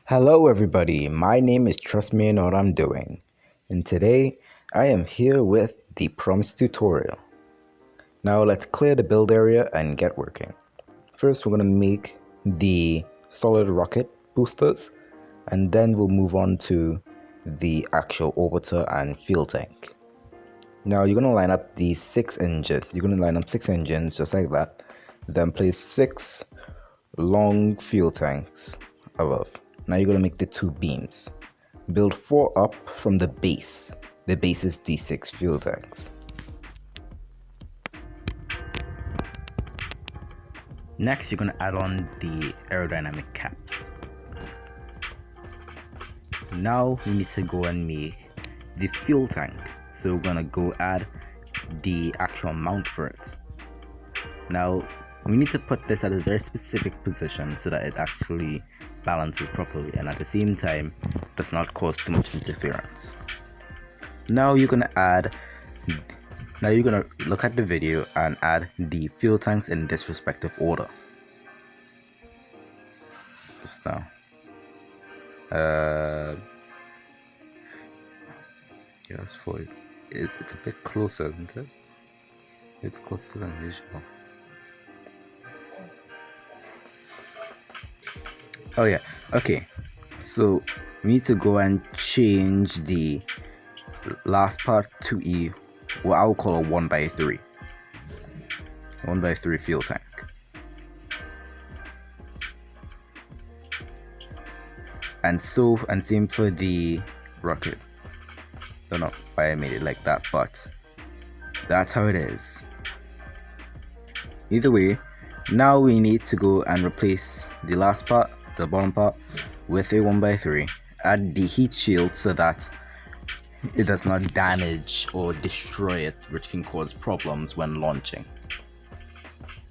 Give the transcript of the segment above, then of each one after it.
Hello, everybody. My name is Trust Me in What I'm Doing, and today I am here with the prompts tutorial. Now let's clear the build area and get working. First, we're going to make the solid rocket boosters, and then we'll move on to the actual orbiter and fuel tank. Now you're going to line up these 6 engines. You're going to line up 6 engines just like that, then place 6 long fuel tanks above. Now you're going to make the 2 beams. Build 4 up from the base. The base is D6 fuel tanks. Next, you're going to add on the aerodynamic caps. Now we need to go and make the fuel tank. So we're going to go add the actual mount for it. Now we need to put this at a very specific position so that it actually balances properly and at the same time does not cause too much interference. Now you're gonna look at the video and add the fuel tanks in this respective order. Just now. Yes, for it. It's a bit closer, isn't it? It's closer than usual. Oh yeah, okay, so we need to go and change the last part to what I would call a 1x3 fuel tank. And same for the rocket. Don't know why I made it like that, but that's how it is. Either way, now we need to go and replace the last part, the bottom part, with a 1x3. Add the heat shield so that it does not damage or destroy it, which can cause problems when launching.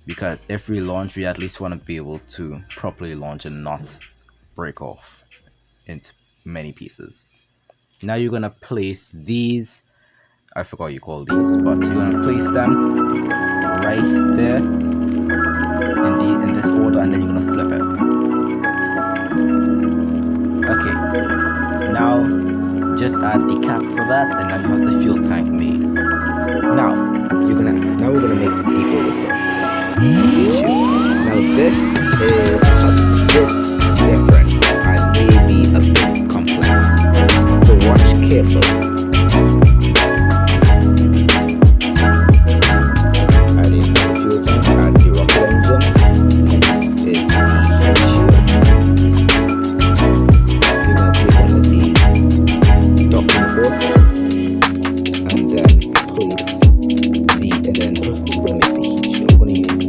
Because if we launch, we at least want to be able to properly launch and not break off into many pieces. Now you're gonna place these, I forgot what you call these, but you're gonna place them right there in this order, and then you're gonna flip it. Okay, now just add the cap for that, and now you have the fuel tank made. Now we're gonna make the orbiter. Now this is a bit different and maybe a bit complex, so watch carefully. Adding the fuel tank, add the rocket engine. Next is the heat shield. You're gonna take one of these docking ports and then place we're gonna make the heat shield. We're gonna use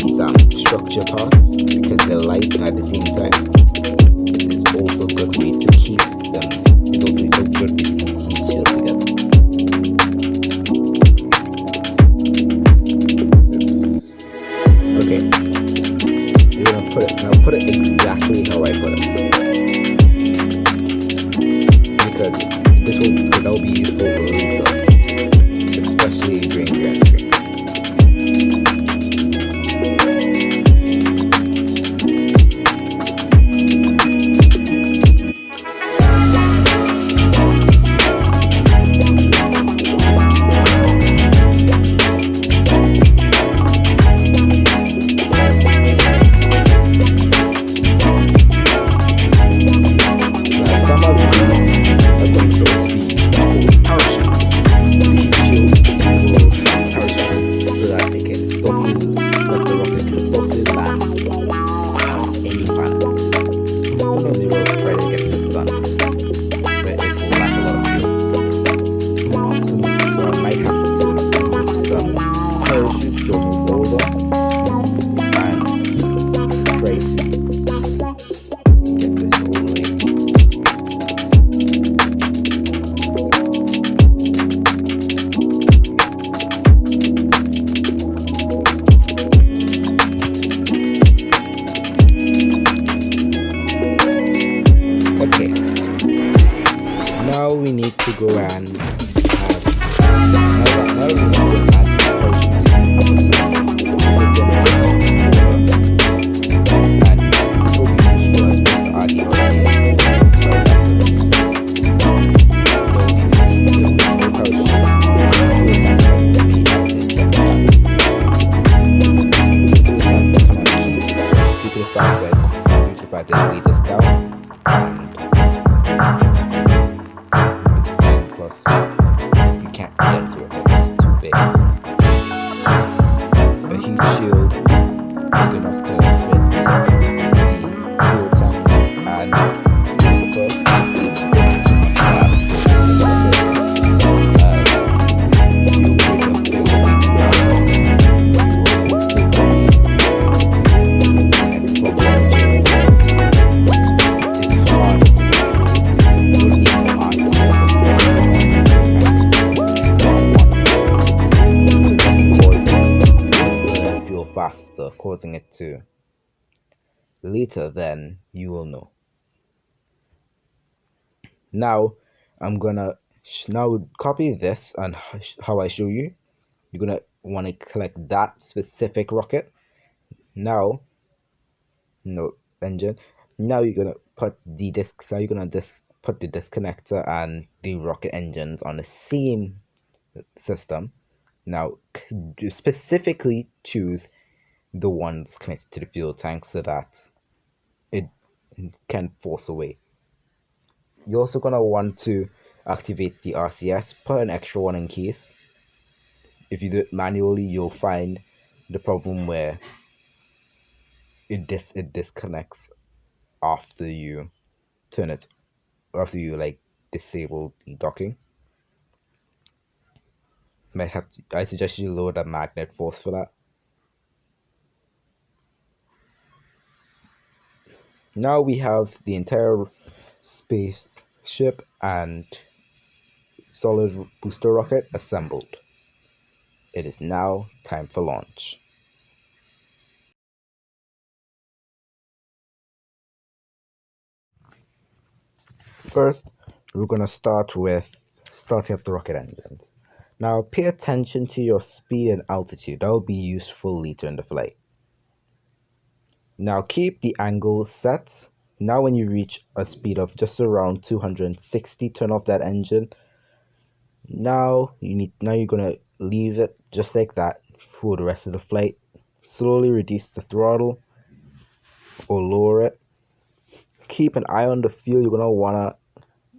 these structure parts because they're light and at the same time it is also a good way to keep them. It's also a good way to keep the heat shield together. Okay, you're gonna put it exactly how I put it, because that will be useful later, especially during re-entry. Some of these are controls we use to hold power fact that it weighs us down, and plus you can't get into it, like, it's too big. A heat shield big enough to fit the fuel tank and faster, causing it to. Later, then you will know. Now, I'm gonna now copy this and how I show you. You're gonna want to collect that specific rocket. Now, no engine. Now you're gonna put the disc. Now you're gonna put the disconnector and the rocket engines on the same system. Now, specifically choose the ones connected to the fuel tank so that it can force away. You're also gonna want to activate the RCS, put an extra one in case. If you do it manually, you'll find the problem where it disconnects after you turn it, after you like disable the docking. I suggest you load a magnet force for that. Now we have the entire spaceship and solid booster rocket assembled. It is now time for launch. First, we're going to start with starting up the rocket engines. Now, pay attention to your speed and altitude. That will be useful later in the flight. Now, keep the angle set. Now, when you reach a speed of just around 260, turn off that engine. Now you're gonna leave it just like that for the rest of the flight. Slowly reduce the throttle or lower it. Keep an eye on the fuel. You're gonna wanna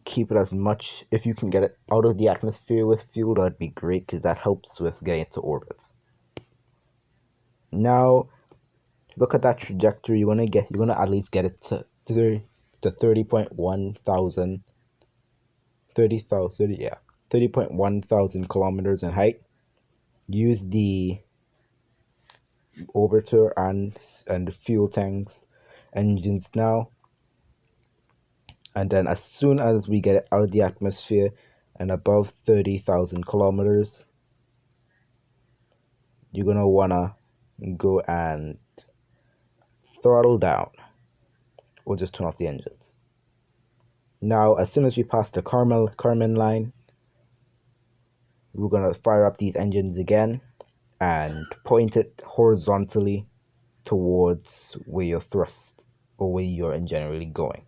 keep it as much, if you can get it out of the atmosphere with fuel, that'd be great because that helps with getting it to orbit. Now look at that trajectory. You're gonna at least get it to 30.1 thousand 30.1 thousand kilometers in height. Use the orbiter and the fuel tanks engines now, and then as soon as we get it out of the atmosphere and above 30,000 kilometers, you're gonna wanna go and throttle down or just turn off the engines. Now as soon as we pass the Kármán line, we're gonna fire up these engines again and point it horizontally towards where your thrust or where you're generally going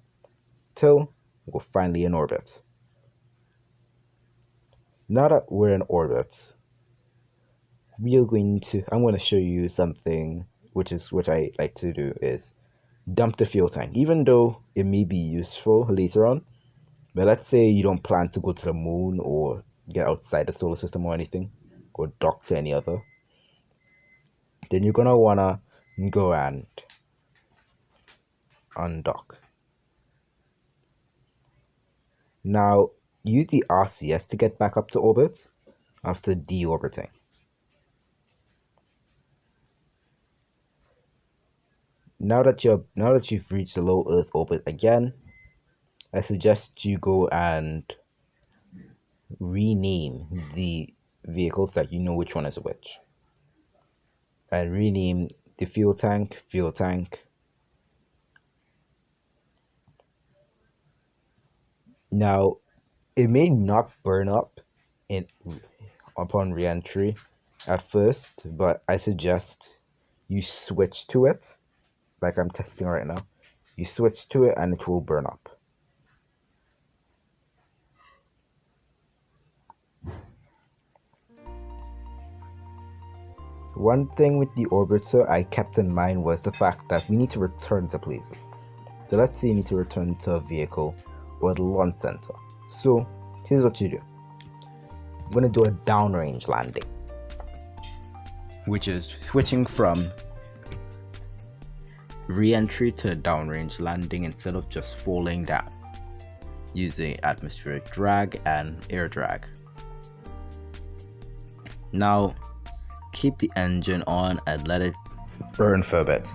till we're finally in orbit. Now that we're in orbit, I'm going to show you something which I like to do is dump the fuel tank, even though it may be useful later on. But let's say you don't plan to go to the moon or get outside the solar system or anything, or dock to any other, then you're gonna wanna go and undock. Now use the RCS to get back up to orbit after deorbiting. Now that you've reached the low Earth orbit again, I suggest you go and rename the vehicles that you know which one is which. And rename the fuel tank. Now, it may not burn up upon re-entry at first, but I suggest you switch to it, like I'm testing right now. You switch to it and it will burn up. One thing with the orbiter I kept in mind was the fact that we need to return to places. So let's say you need to return to a vehicle or the launch center. So here's what you do. I'm going to do a downrange landing, which is switching from re-entry to downrange landing instead of just falling down using atmospheric drag and air drag. Now keep the engine on and let it burn for a bit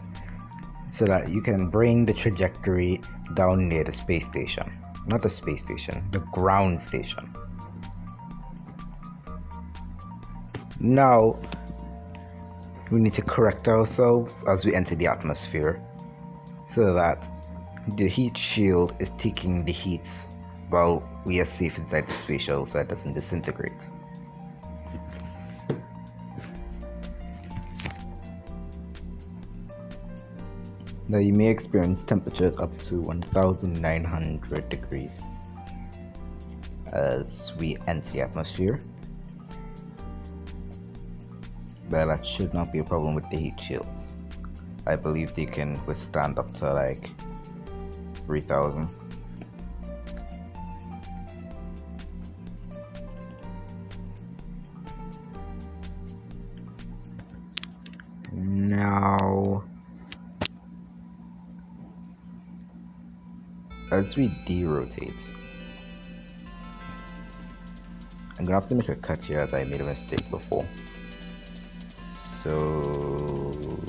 so that you can bring the trajectory down near the space station. Not the space station, the ground station. Now we need to correct ourselves as we enter the atmosphere so that the heat shield is taking the heat while we are safe inside the space shuttle so it doesn't disintegrate. Now you may experience temperatures up to 1900 degrees as we enter the atmosphere, but that should not be a problem with the heat shields. I believe they can withstand up to like 3000. Now as we derotate, I'm gonna have to make a cut here as I made a mistake before. So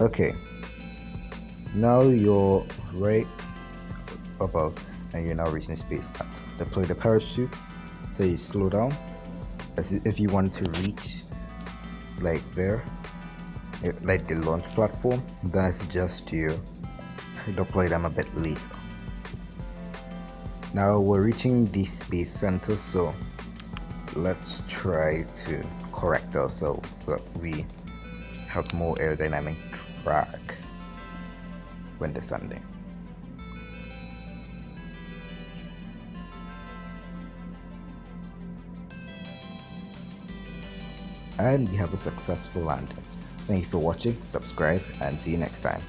okay, now you're right above and you're now reaching space center. Deploy the parachutes so you slow down as if you want to reach like there, like the launch platform. Then I suggest you deploy them a bit later. Now we're reaching the space center, so let's try to correct ourselves so that we have more aerodynamic drag when descending. And we have a successful landing. Thank you for watching, subscribe, and see you next time.